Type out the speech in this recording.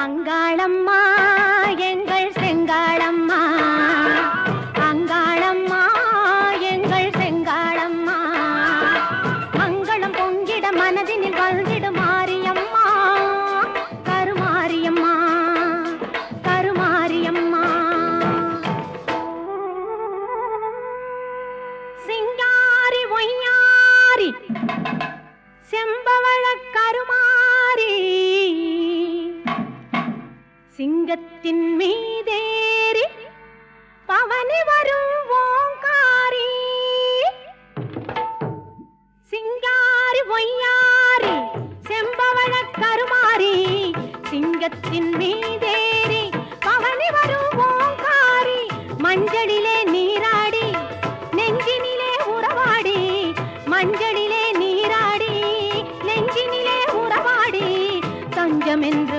அங்காளம்மா எங்கள் செங்காளம்மா, அங்காளம்மா எங்கள் செங்காளம்மா, மங்களம் பொங்கிட மனதினில் வந்திடும் மாரியம்மா, கருமாரியம்மா கருமாரியம்மா. சிங்காரி ஒய்யாரி செம்பவள கருமாரி, சிங்கத்தின் மீதேறி பவனி வரும் ஓங்காரி. சிங்காரி ஒய்யாரி செம்பவள கருமாரி, சிங்கத்தின் மீதேறி பவனி வரும் ஓங்காரி. மஞ்சளிலே நீராடி நெஞ்சினிலே உறவாடி, மஞ்சளிலே நீராடி நெஞ்சினிலே உறவாடி, தஞ்சம் என்று